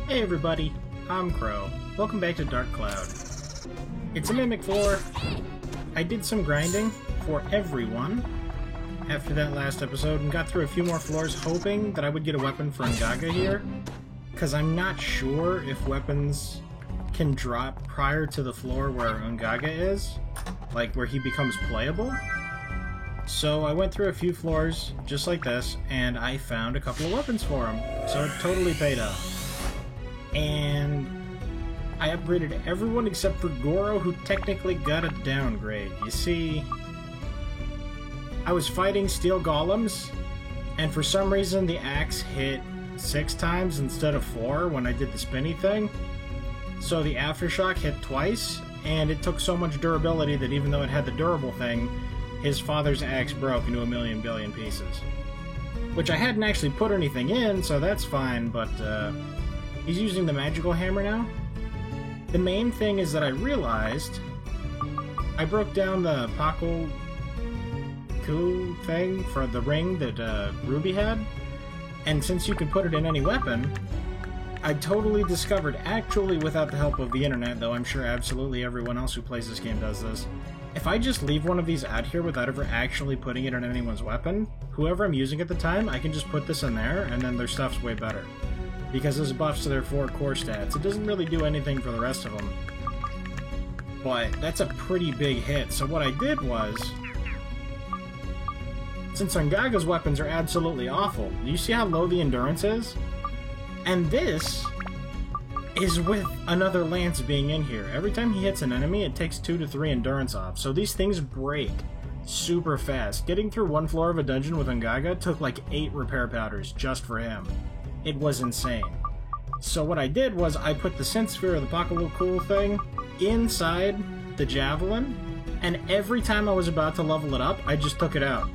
Hey everybody, I'm Crow. Welcome back to Dark Cloud. It's a Mimic floor. I did some grinding for everyone after that last episode and got through a few more floors hoping that I would get a weapon for Ungaga here, because I'm not sure if weapons can drop prior to the floor where Ungaga is, like where he becomes playable. So I went through a few floors just like this and I found a couple of weapons for him, so it totally paid off. And I upgraded everyone except for Goro, who technically got a downgrade. You see, I was fighting steel golems, and for some reason the axe hit 6 times instead of 4 when I did the spinny thing. So the aftershock hit twice, and it took so much durability that even though it had the durable thing, his father's axe broke into a million billion pieces. Which I hadn't actually put anything in, so that's fine, but he's using the magical hammer now. The main thing is that I realized I broke down the Paco Ku thing for the ring that Ruby had, and since you could put it in any weapon, I totally discovered, actually without the help of the internet, though I'm sure absolutely everyone else who plays this game does this, if I just leave one of these out here without ever actually putting it in anyone's weapon, whoever I'm using at the time, I can just put this in there, and then their stuff's way better. Because this buffs to their 4 core stats. It doesn't really do anything for the rest of them. But that's a pretty big hit, so what I did was, since Ungaga's weapons are absolutely awful, you see how low the endurance is? And this is with another lance being in here. Every time he hits an enemy, it takes 2 to 3 endurance off, so these things break super fast. Getting through one floor of a dungeon with Ungaga took like 8 repair powders just for him. It was insane. So what I did was I put the Synth Sphere, or the Paco Cool thing, inside the Javelin, and every time I was about to level it up, I just took it out.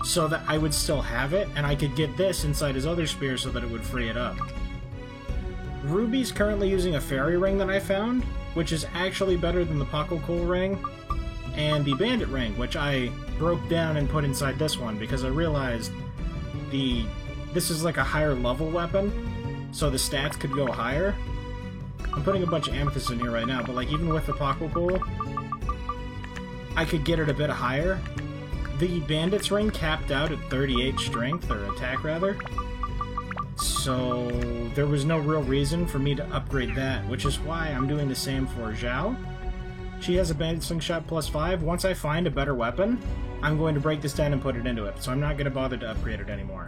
So that I would still have it, and I could get this inside his other spear so that it would free it up. Ruby's currently using a fairy ring that I found, which is actually better than the Paco Cool ring, and the bandit ring, which I broke down and put inside this one, because I realized this is like a higher level weapon, so the stats could go higher. I'm putting a bunch of amethyst in here right now, but like even with the Paco Cool, I could get it a bit higher. The bandit's ring capped out at 38 strength, or attack rather, so there was no real reason for me to upgrade that, which is why I'm doing the same for Zhao. She has a bandit slingshot +5. Once I find a better weapon, I'm going to break this down and put it into it, so I'm not going to bother to upgrade it anymore.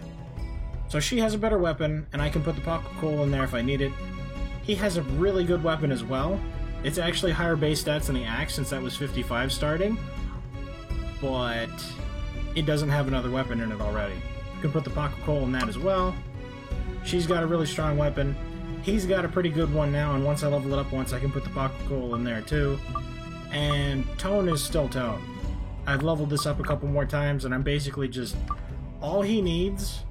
So she has a better weapon, and I can put the Paco Cool in there if I need it. He has a really good weapon as well. It's actually higher base stats than the axe, since that was 55 starting, but it doesn't have another weapon in it already. You can put the Paco Cool in that as well. She's got a really strong weapon. He's got a pretty good one now, and once I level it up once, I can put the Paco Cool in there too. And Tone is still Tone. I've leveled this up a couple more times, and I'm basically just... all he needs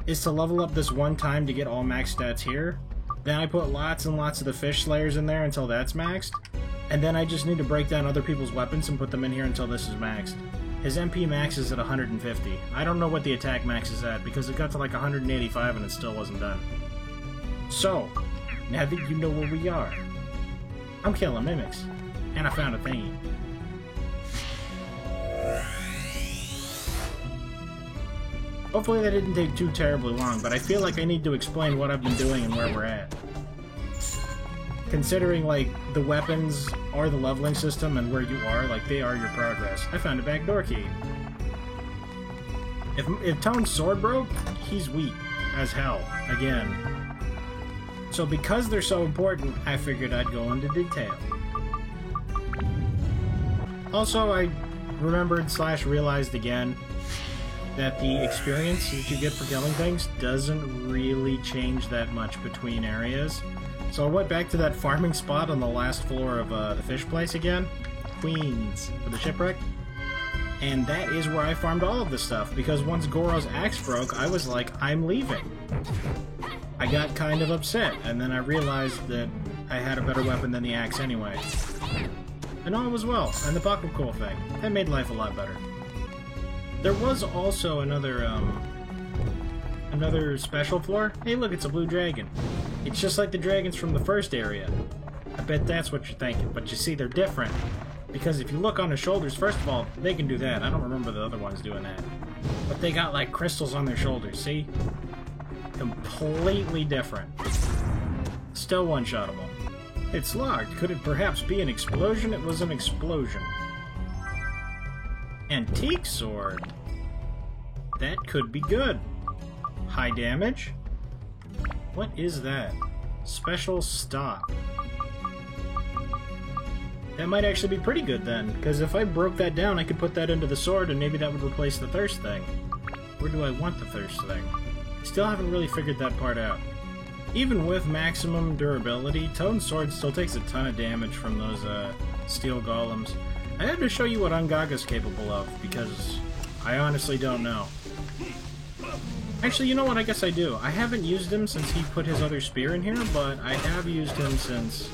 is to level up this one time to get all max stats here. Then I put lots and lots of the fish slayers in there until that's maxed. And then I just need to break down other people's weapons and put them in here until this is maxed. His MP max is at 150. I don't know what the attack max is at, because it got to like 185 and it still wasn't done. So, now that you know where we are, I'm killing mimics. And I found a thingy. Hopefully that didn't take too terribly long, but I feel like I need to explain what I've been doing and where we're at. Considering, like, the weapons are the leveling system and where you are, like, they are your progress. I found a backdoor key. If Tone's sword broke, he's weak as hell, again. So because they're so important, I figured I'd go into detail. Also, I remembered / realized again that the experience that you get for killing things doesn't really change that much between areas. So I went back to that farming spot on the last floor of the fish place again, Queens, for the shipwreck, and that is where I farmed all of this stuff, because once Goro's axe broke, I was like, I'm leaving. I got kind of upset, and then I realized that I had a better weapon than the axe anyway. And all was well, and the Paco Cool thing. That made life a lot better. There was also another another special floor? Hey look, it's a blue dragon. It's just like the dragons from the first area. I bet that's what you're thinking, but you see, they're different. Because if you look on the shoulders, first of all, they can do that. I don't remember the other ones doing that. But they got like crystals on their shoulders, see? Completely different. Still one-shottable. It's locked. Could it perhaps be an explosion? It was an explosion. Antique sword. That could be good. High damage? What is that? Special stop. That might actually be pretty good then, because if I broke that down, I could put that into the sword and maybe that would replace the thirst thing. Where do I want the thirst thing? Still haven't really figured that part out. Even with maximum durability, Toad's sword still takes a ton of damage from those steel golems. I have to show you what Ungaga's capable of, because I honestly don't know. Actually, you know what? I guess I do. I haven't used him since he put his other spear in here, but I have used him since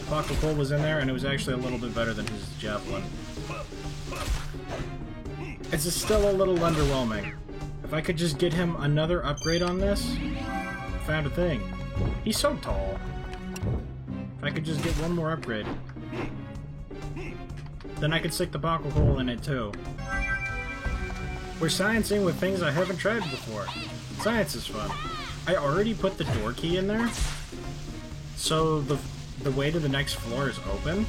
Bakul was in there, and it was actually a little bit better than his javelin. It's still a little underwhelming. If I could just get him another upgrade on this, I found a thing. He's so tall. If I could just get one more upgrade, then I could stick the Bakul in it too. We're sciencing with things I haven't tried before. Science is fun. I already put the door key in there, so the way to the next floor is open.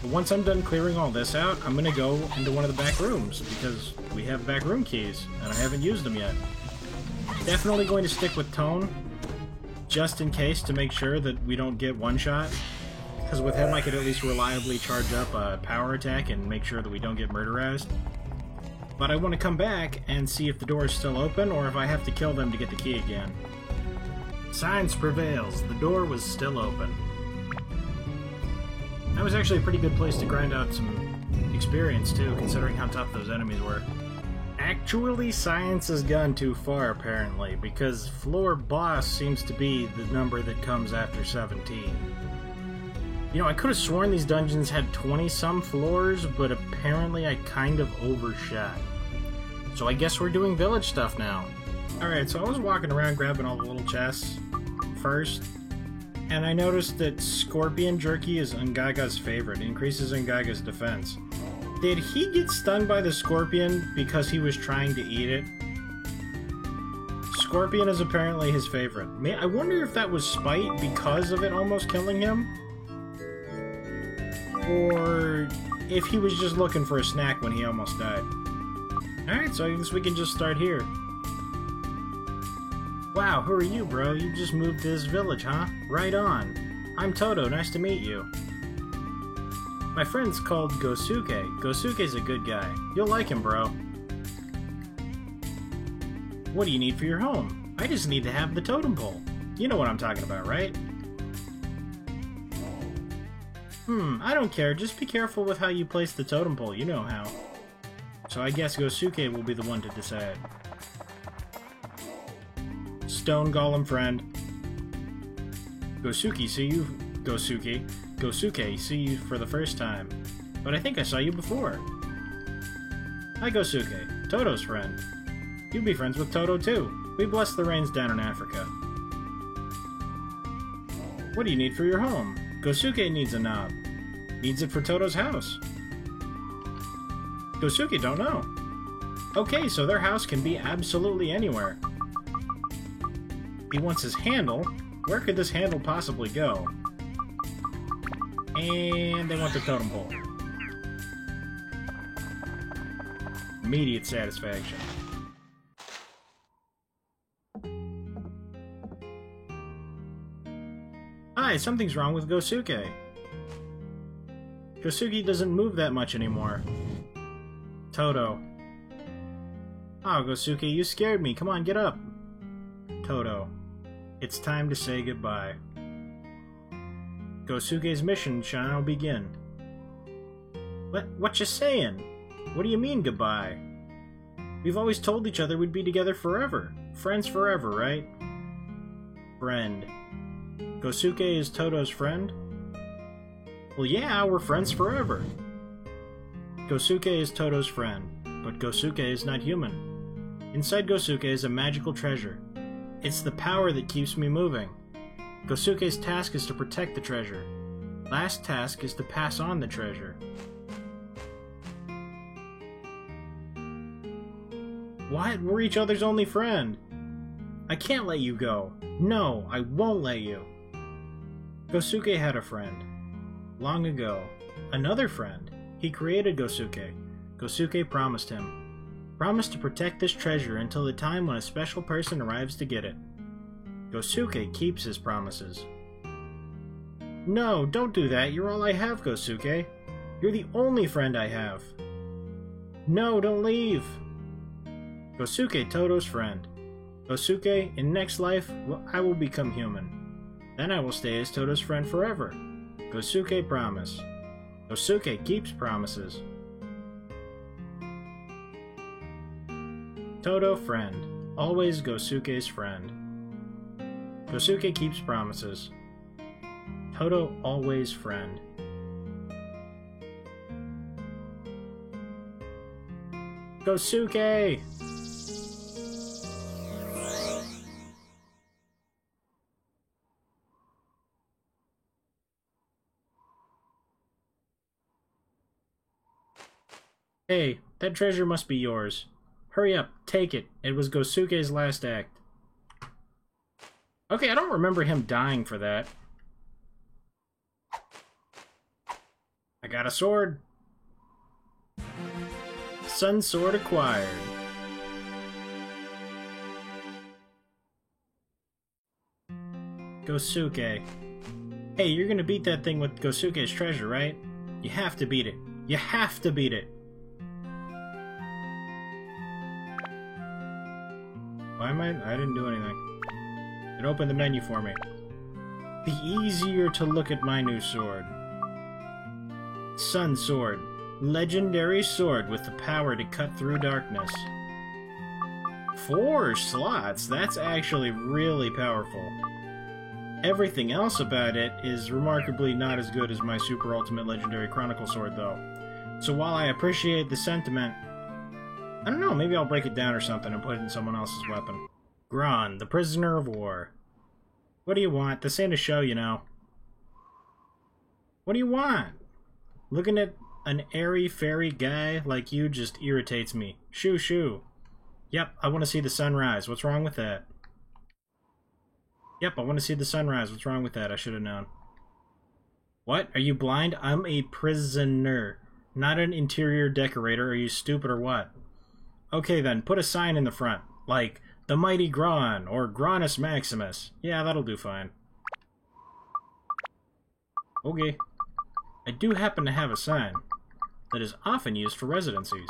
But once I'm done clearing all this out, I'm gonna go into one of the back rooms, because we have back room keys, and I haven't used them yet. Definitely going to stick with Tone, just in case, to make sure that we don't get one-shot. Because with him I could at least reliably charge up a power attack and make sure that we don't get murderized. But I want to come back and see if the door is still open, or if I have to kill them to get the key again. Science prevails. The door was still open. That was actually a pretty good place to grind out some experience, too, considering how tough those enemies were. Actually, science has gone too far, apparently, because floor boss seems to be the number that comes after 17. You know, I could have sworn these dungeons had 20-some floors, but apparently I kind of overshot. So I guess we're doing village stuff now. Alright, so I was walking around grabbing all the little chests first, and I noticed that Scorpion Jerky is Ungaga's favorite. It increases Ungaga's defense. Did he get stung by the scorpion because he was trying to eat it? Scorpion is apparently his favorite. I wonder if that was spite because of it almost killing him? Or if he was just looking for a snack when he almost died. Alright, so I guess we can just start here. Wow, who are you, bro? You just moved to this village, huh? Right on. I'm Toto, nice to meet you. My friend's called Gosuke. Gosuke's a good guy. You'll like him, bro. What do you need for your home? I just need to have the totem pole. You know what I'm talking about, right? I don't care. Just be careful with how you place the totem pole. You know how. So I guess Gosuke will be the one to decide. Stone Golem friend. Gosuke, see you... Gosuke, see you for the first time. But I think I saw you before. Hi, Gosuke. Toto's friend. You'd be friends with Toto, too. We bless the rains down in Africa. What do you need for your home? Gosuke needs a knob. Needs it for Toto's house. Gosuke don't know. Okay, so their house can be absolutely anywhere. He wants his handle. Where could this handle possibly go? And they want the totem pole. Immediate satisfaction. Hi, something's wrong with Gosuke. Gosuke doesn't move that much anymore. Toto. Oh, Gosuke, you scared me. Come on, get up. Toto. It's time to say goodbye. Gosuke's mission shall now begin. What you saying? What do you mean goodbye? We've always told each other we'd be together forever. Friends forever, right? Friend. Gosuke is Toto's friend? Well, yeah, we're friends forever. Gosuke is Toto's friend, but Gosuke is not human. Inside Gosuke is a magical treasure. It's the power that keeps me moving. Gosuke's task is to protect the treasure. Last task is to pass on the treasure. What? We're each other's only friend. I can't let you go. No, I won't let you. Gosuke had a friend. Long ago. Another friend. He created Gosuke. Gosuke promised him. Promised to protect this treasure until the time when a special person arrives to get it. Gosuke keeps his promises. No, don't do that. You're all I have, Gosuke. You're the only friend I have. No, don't leave. Gosuke, Todo's friend. Gosuke, in next life, I will become human. Then I will stay as Todo's friend forever. Gosuke promise. Gosuke keeps promises. Todo friend. Always Gosuke's friend. Gosuke keeps promises. Todo always friend. Gosuke! Hey, that treasure must be yours. Hurry up, take it. It was Gosuke's last act. Okay, I don't remember him dying for that. I got a sword. Sun sword acquired. Gosuke. Hey, you're gonna beat that thing with Gosuke's treasure, right? You have to beat it. You have to beat it. Why am I didn't do anything. It opened the menu for me. Be easier to look at my new sword. Sun Sword. Legendary sword with the power to cut through darkness. 4 slots? That's actually really powerful. Everything else about it is remarkably not as good as my Super Ultimate Legendary Chronicle Sword, though. So while I appreciate the sentiment, I don't know, maybe I'll break it down or something and put it in someone else's weapon. Gron, the prisoner of war. What do you want? This ain't a show, you know. What do you want? Looking at an airy-fairy guy like you just irritates me. Shoo shoo. Yep, I want to see the sunrise. What's wrong with that? Yep, I want to see the sunrise. What's wrong with that? I should have known. What? Are you blind? I'm a prisoner, not an interior decorator. Are you stupid or what? Okay then, put a sign in the front, like the Mighty Gron or Gronus Maximus. Yeah, that'll do fine. Okay. I do happen to have a sign that is often used for residencies.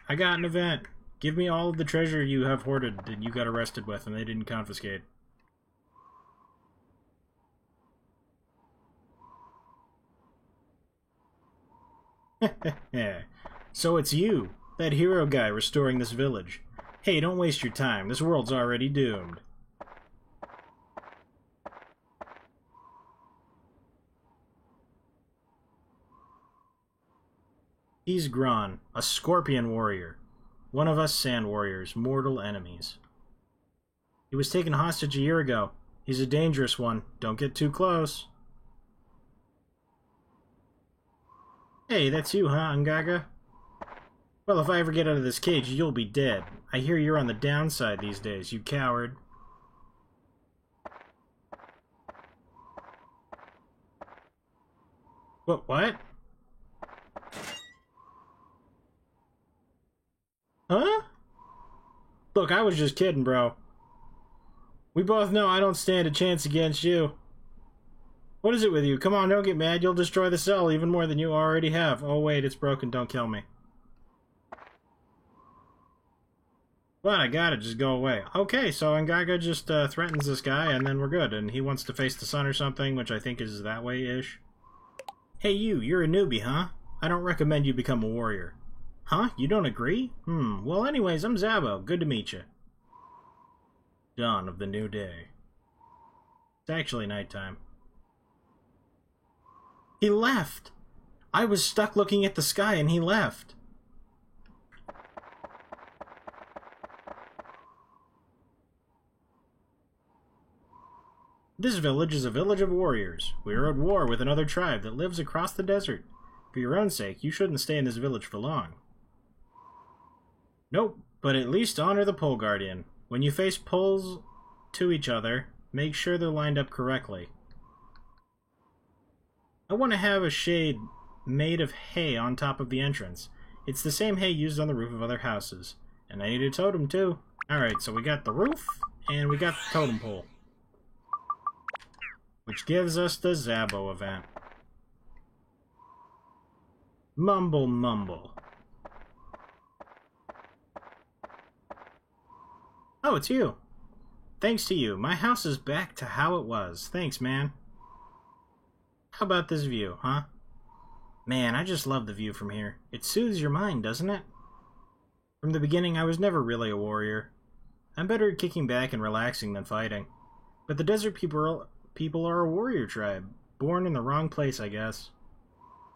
I got an event. Give me all of the treasure you have hoarded that you got arrested with and they didn't confiscate. So it's you, that hero guy restoring this village. Hey, don't waste your time. This world's already doomed. He's Gron, a scorpion warrior. One of us sand warriors, mortal enemies. He was taken hostage a year ago. He's a dangerous one. Don't get too close. Hey, that's you, huh, Angaga? Well, if I ever get out of this cage, you'll be dead. I hear you're on the downside these days, you coward. What? Huh? Look, I was just kidding, bro. We both know I don't stand a chance against you. What is it with you? Come on, don't get mad. You'll destroy the cell even more than you already have. Oh, wait, it's broken. Don't kill me. Well, I got it. Just go away. Okay, so Angaga just threatens this guy, and then we're good. And he wants to face the sun or something, which I think is that way-ish. Hey, you're a newbie, huh? I don't recommend you become a warrior. Huh? You don't agree? Well, anyways, I'm Zabo. Good to meet you. Dawn of the new day. It's actually nighttime. He left! I was stuck looking at the sky and he left. This village is a village of warriors. We are at war with another tribe that lives across the desert. For your own sake, you shouldn't stay in this village for long. Nope, but at least honor the pole guardian. When you face poles to each other, make sure they're lined up correctly. I want to have a shade made of hay on top of the entrance. It's the same hay used on the roof of other houses. And I need a totem too. Alright, so we got the roof, and we got the totem pole. Which gives us the Zabo event. Mumble mumble. Oh, it's you. Thanks to you, my house is back to how it was. Thanks, man. How about this view, huh? Man, I just love the view from here. It soothes your mind, doesn't it? From the beginning, I was never really a warrior. I'm better at kicking back and relaxing than fighting. But the desert people are a warrior tribe. Born in the wrong place, I guess.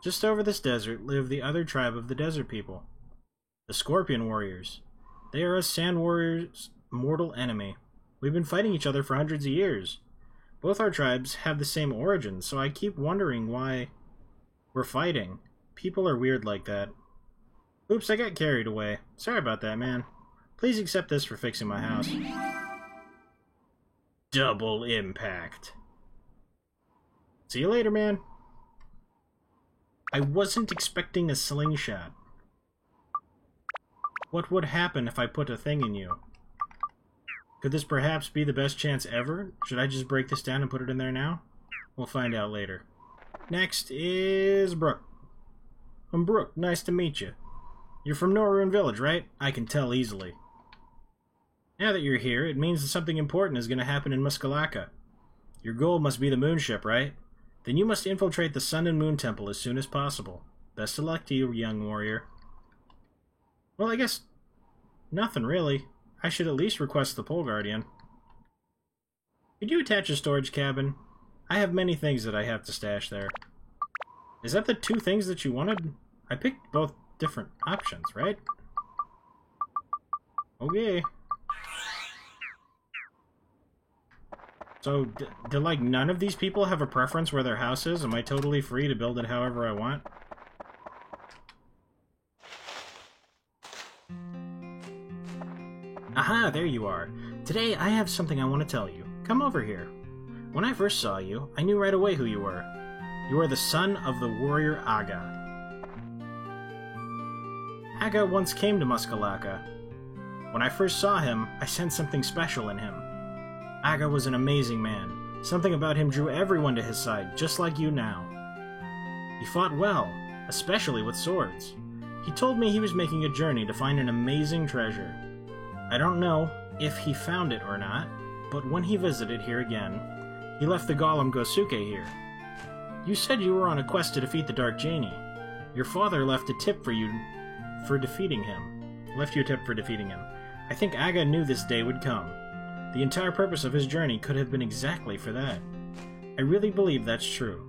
Just over this desert live the other tribe of the desert people. The Scorpion Warriors. They are a Sand Warrior's mortal enemy. We've been fighting each other for hundreds of years. Both our tribes have the same origins, so I keep wondering why we're fighting. People are weird like that. Oops, I got carried away. Sorry about that, man. Please accept this for fixing my house. Double impact. See you later, man. I wasn't expecting a slingshot. What would happen if I put a thing in you? Could this perhaps be the best chance ever? Should I just break this down and put it in there now? We'll find out later. Next is Brooke. I'm Brooke. Nice to meet you. You're from Norune Village, right? I can tell easily. Now that you're here, it means that something important is going to happen in Muscalaka. Your goal must be the moonship, right? Then you must infiltrate the Sun and Moon Temple as soon as possible. Best of luck to you, young warrior. Well, I guess nothing really. I should at least request the Pole Guardian. Could you attach a storage cabin? I have many things that I have to stash there. Is that the two things that you wanted? I picked both different options, right? Okay. So, do like none of these people have a preference where their house is? Am I totally free to build it however I want? Aha, there you are. Today I have something I want to tell you. Come over here. When I first saw you, I knew right away who you were. You are the son of the warrior Aga. Aga once came to Muscalaka. When I first saw him, I sensed something special in him. Aga was an amazing man. Something about him drew everyone to his side, just like you now. He fought well, especially with swords. He told me he was making a journey to find an amazing treasure. I don't know if he found it or not, but when he visited here again, he left the golem Gosuke here. You said you were on a quest to defeat the Dark Genie. Your father left a tip for you for defeating him. I think Aga knew this day would come. The entire purpose of his journey could have been exactly for that. I really believe that's true.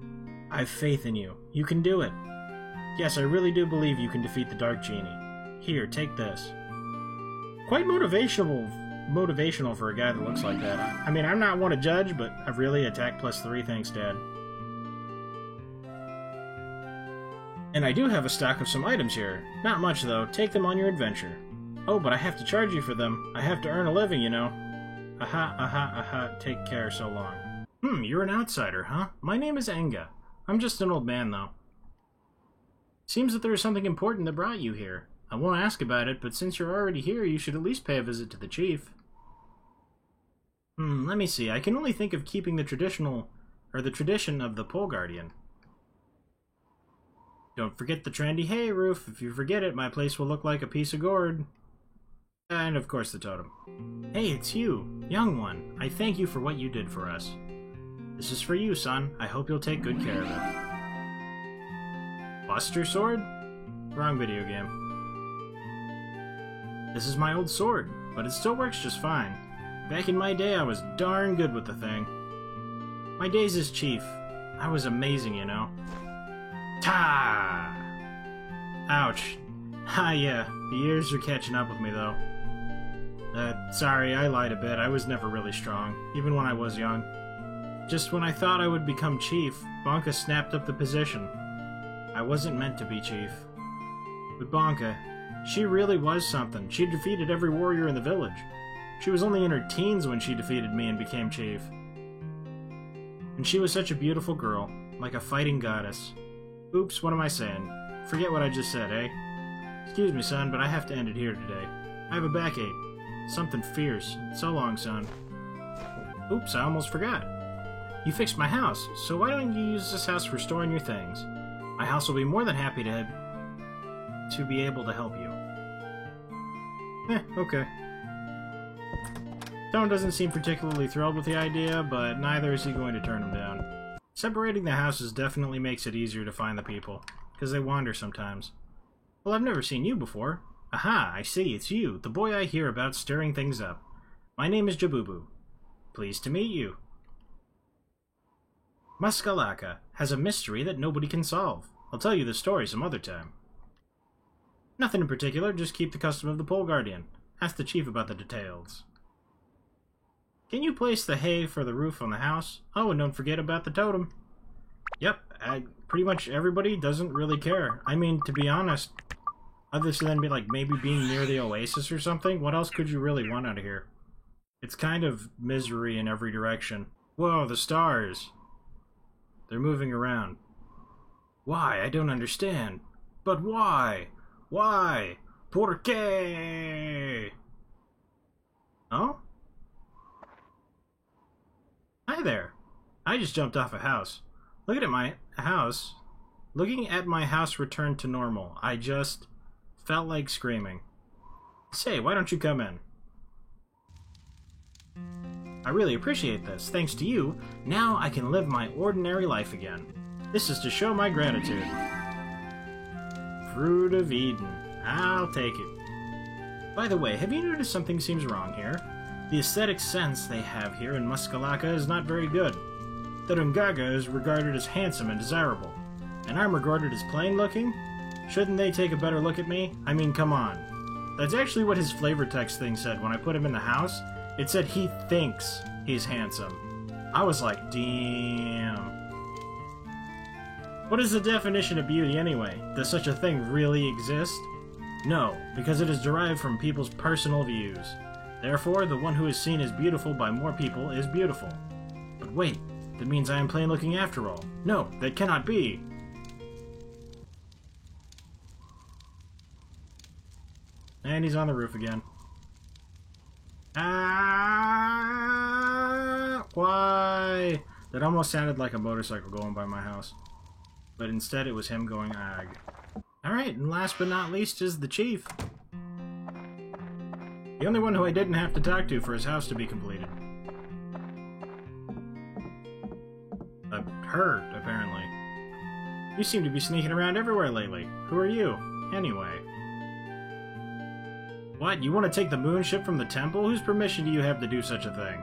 I have faith in you. You can do it. Yes, I really do believe you can defeat the Dark Genie. Here, take this. Quite motivational for a guy that looks like that. I mean, I'm not one to judge, but I've really attack +3, thanks, Dad. And I do have a stock of some items here. Not much, though. Take them on your adventure. Oh, but I have to charge you for them. I have to earn a living, you know. Aha. Take care so long. You're an outsider, huh? My name is Enga. I'm just an old man, though. Seems that there is something important that brought you here. I won't ask about it, but since you're already here, you should at least pay a visit to the chief. Let me see. I can only think of keeping the tradition of the Pole Guardian. Don't forget the trendy hay roof. If you forget it, my place will look like a piece of gourd. And of course the totem. Hey, it's you, young one. I thank you for what you did for us. This is for you, son. I hope you'll take good care of it. Buster Sword? Wrong video game. This is my old sword, but it still works just fine. Back in my day, I was darn good with the thing. My days as chief, I was amazing, you know. Ta! Ouch. Yeah, the years are catching up with me, though. Sorry, I lied a bit. I was never really strong, even when I was young. Just when I thought I would become chief, Bonka snapped up the position. I wasn't meant to be chief. But Bonka, she really was something. She defeated every warrior in the village. She was only in her teens when she defeated me and became chief. And she was such a beautiful girl, like a fighting goddess. Oops, what am I saying? Forget what I just said, eh? Excuse me, son, but I have to end it here today. I have a backache. Something fierce. So long, son. Oops, I almost forgot. You fixed my house, so why don't you use this house for storing your things? My house will be more than happy to be able to help you. Okay. Tone doesn't seem particularly thrilled with the idea, but neither is he going to turn him down. Separating the houses definitely makes it easier to find the people, because they wander sometimes. Well, I've never seen you before. Aha, I see, it's you, the boy I hear about stirring things up. My name is Jabubu. Pleased to meet you. Muscalaka has a mystery that nobody can solve. I'll tell you the story some other time. Nothing in particular, just keep the custom of the Pole Guardian. Ask the chief about the details. Can you place the hay for the roof on the house? Oh, and don't forget about the totem. Yep, pretty much everybody doesn't really care. I mean, to be honest, other than maybe being near the oasis or something, what else could you really want out of here? It's kind of misery in every direction. Whoa, the stars. They're moving around. Why? I don't understand. But why? Why? ¿Por qué? Oh? Hi there. I just jumped off a house. Looking at my house. Looking at my house returned to normal. I just felt like screaming. Say, why don't you come in? I really appreciate this. Thanks to you, now I can live my ordinary life again. This is to show my gratitude. Fruit of Eden. I'll take it. By the way, have you noticed something seems wrong here? The aesthetic sense they have here in Muscalaka is not very good. The Rungaga is regarded as handsome and desirable, and I'm regarded as plain-looking? Shouldn't they take a better look at me? I mean, come on. That's actually what his flavor text thing said when I put him in the house. It said he thinks he's handsome. I was like, damn. What is the definition of beauty anyway? Does such a thing really exist? No, because it is derived from people's personal views. Therefore, the one who is seen as beautiful by more people is beautiful. But wait, that means I am plain looking after all. No, that cannot be! And he's on the roof again. Ah! Why? That almost sounded like a motorcycle going by my house. But instead it was him going ag. Alright, and last but not least is the chief. The only one who I didn't have to talk to for his house to be completed. Her, apparently. You seem to be sneaking around everywhere lately. Who are you, anyway? What, you want to take the moon ship from the temple? Whose permission do you have to do such a thing?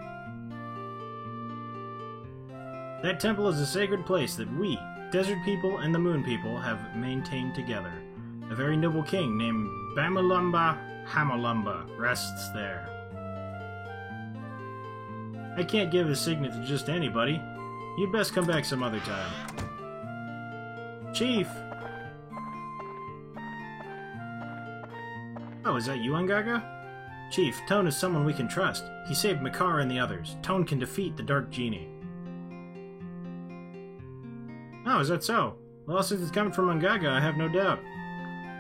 That temple is a sacred place that we, desert people and the moon people, have maintained together. A very noble king named Bamulumba Hamalumba rests there. I can't give his signet to just anybody. You'd best come back some other time. Chief! Oh, is that you, Ungaga? Chief, Tone is someone we can trust. He saved Makar and the others. Tone can defeat the Dark Genie. Oh, is that so? Well, since it's coming from Ungaga, I have no doubt.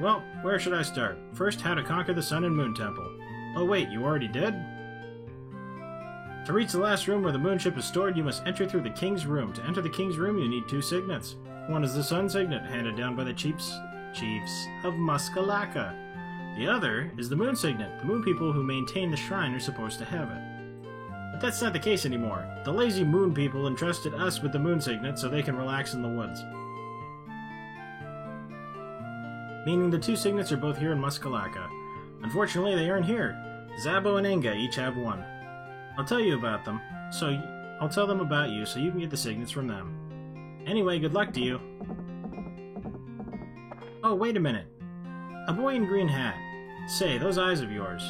Well, where should I start? First, how to conquer the Sun and Moon Temple. Oh wait, you already did? To reach the last room where the moon ship is stored, you must enter through the King's Room. To enter the King's Room, you need 2 signets. One is the Sun Signet, handed down by the chiefs of Muscalaka. The other is the Moon Signet. The Moon people who maintain the shrine are supposed to have it. But that's not the case anymore. The lazy Moon people entrusted us with the Moon Signet so they can relax in the woods. Meaning the 2 signets are both here in Muscalaka. Unfortunately, they aren't here. Zabo and Inga each have one. I'll tell you about them, I'll tell them about you so you can get the signets from them. Anyway, good luck to you. Oh, wait a minute. A boy in green hat. Say, those eyes of yours.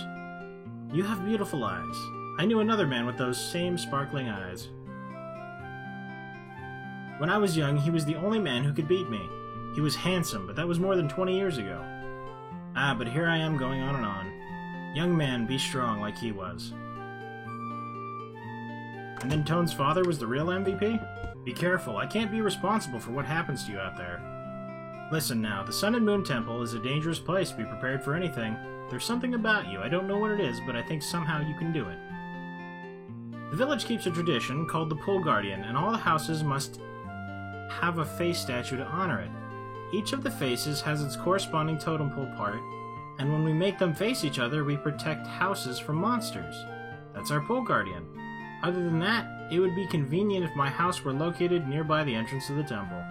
You have beautiful eyes. I knew another man with those same sparkling eyes. When I was young, he was the only man who could beat me. He was handsome, but that was more than 20 years ago. Ah, but here I am going on and on. Young man, be strong like he was. And then Tone's father was the real MVP? Be careful, I can't be responsible for what happens to you out there. Listen now, the Sun and Moon Temple is a dangerous place. Be prepared for anything. There's something about you. I don't know what it is, but I think somehow you can do it. The village keeps a tradition called the Pool Guardian, and all the houses must have a face statue to honor it. Each of the faces has its corresponding totem pole part, and when we make them face each other, we protect houses from monsters. That's our Pool Guardian. Other than that, it would be convenient if my house were located nearby the entrance to the temple.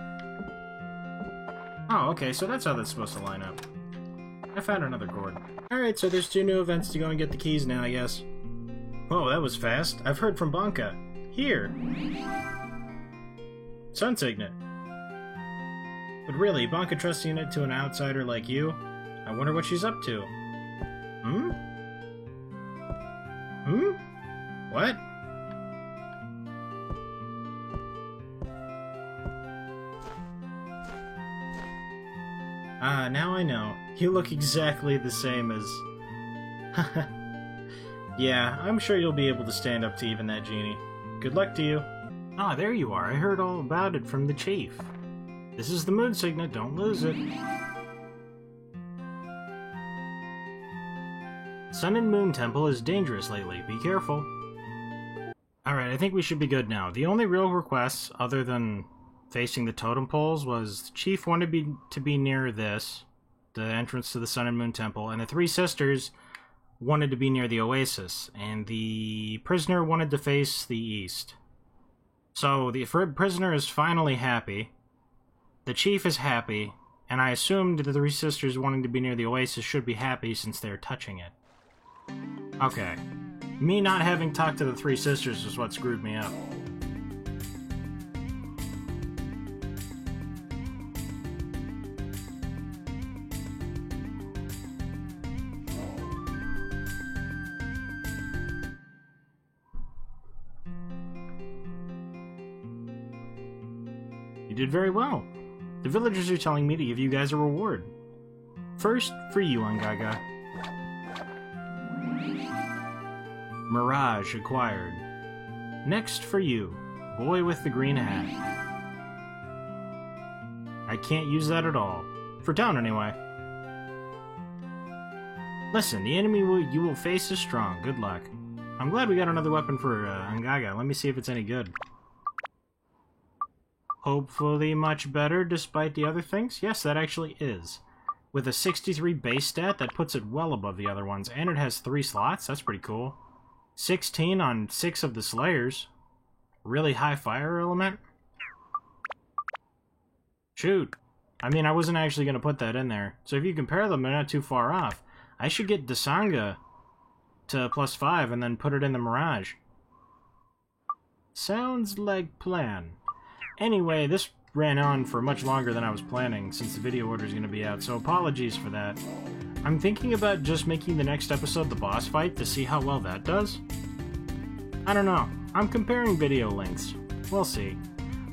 Oh, okay, so that's how that's supposed to line up. I found another gourd. Alright, so there's 2 new events to go and get the keys now, I guess. Whoa, that was fast. I've heard from Banka. Here. Sun Signet. But really, Banka trusting it to an outsider like you? I wonder what she's up to. Hmm? Hmm? What? Ah, now I know. You look exactly the same as... Yeah, I'm sure you'll be able to stand up to even that genie. Good luck to you. Ah, there you are. I heard all about it from the chief. This is the Moon Signet. Don't lose it. Sun and Moon Temple is dangerous lately. Be careful. Alright, I think we should be good now. The only real requests, other than facing the totem poles, was the chief wanted to be near this, the entrance to the Sun and Moon Temple, and the 3 sisters wanted to be near the oasis, and the prisoner wanted to face the east. So the prisoner is finally happy, the chief is happy, and I assumed the 3 sisters wanting to be near the oasis should be happy since they're touching it. Okay. Me not having talked to the 3 sisters is what screwed me up. You did very well. The villagers are telling me to give you guys a reward. First, for you, Angaga. Mirage acquired. Next for you, boy with the green hat. I can't use that at all. For town, anyway. Listen, the enemy you will face is strong. Good luck. I'm glad we got another weapon for Angaga. Let me see if it's any good. Hopefully much better despite the other things? Yes, that actually is. With a 63 base stat, that puts it well above the other ones. And it has 3 slots. That's pretty cool. 16 on 6 of the Slayers. Really high fire element? Shoot. I mean, I wasn't actually going to put that in there. So if you compare them, they're not too far off. I should get Dasanga to +5 and then put it in the Mirage. Sounds like plan. Anyway, this ran on for much longer than I was planning since the video order is going to be out, so apologies for that. I'm thinking about just making the next episode the boss fight to see how well that does. I don't know. I'm comparing video links. We'll see.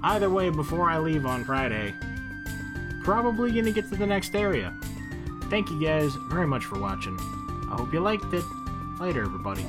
Either way, before I leave on Friday, probably going to get to the next area. Thank you guys very much for watching. I hope you liked it. Later, everybody.